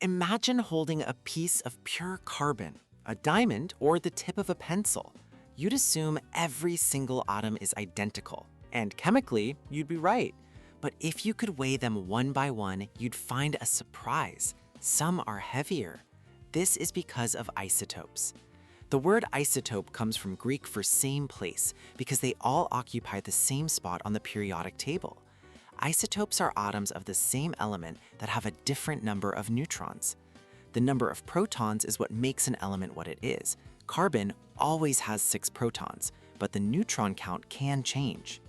Imagine holding a piece of pure carbon, a diamond, or the tip of a pencil. You'd assume every single atom is identical, and chemically, you'd be right. But if you could weigh them one by one, you'd find a surprise. Some are heavier. This is because of isotopes. The word isotope comes from Greek for same place because they all occupy the same spot on the periodic table. Isotopes are atoms of the same element that have a different number of neutrons. The number of protons is what makes an element what it is. Carbon always has 6 protons, but the neutron count can change.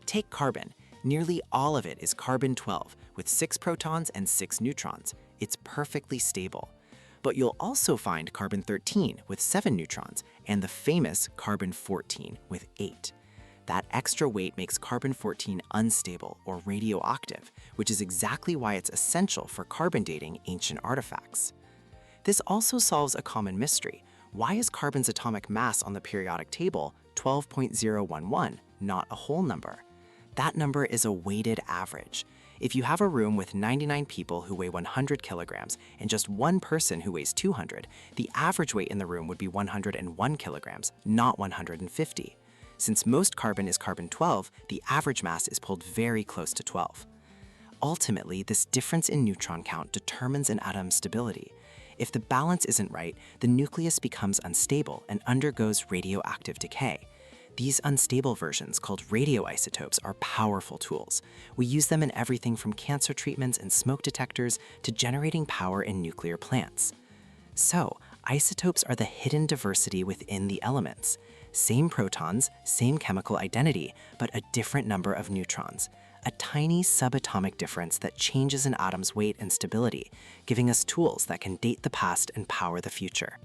Take carbon. Nearly all of it is carbon-12 with 6 protons and 6 neutrons. It's perfectly stable. But you'll also find carbon-13 with 7 neutrons and the famous carbon-14 with 8. That extra weight makes carbon-14 unstable or radioactive, which is exactly why it's essential for carbon dating ancient artifacts. This also solves a common mystery. Why is carbon's atomic mass on the periodic table 12.011, not a whole number? That number is a weighted average. If you have a room with 99 people who weigh 100 kilograms and just one person who weighs 200, the average weight in the room would be 101 kilograms, not 150. Since most carbon is carbon-12, the average mass is pulled very close to 12. Ultimately, this difference in neutron count determines an atom's stability. If the balance isn't right, the nucleus becomes unstable and undergoes radioactive decay. These unstable versions, called radioisotopes, are powerful tools. We use them in everything from cancer treatments and smoke detectors to generating power in nuclear plants. So, isotopes are the hidden diversity within the elements. Same protons, same chemical identity, but a different number of neutrons. A tiny subatomic difference that changes an atom's weight and stability, giving us tools that can date the past and power the future.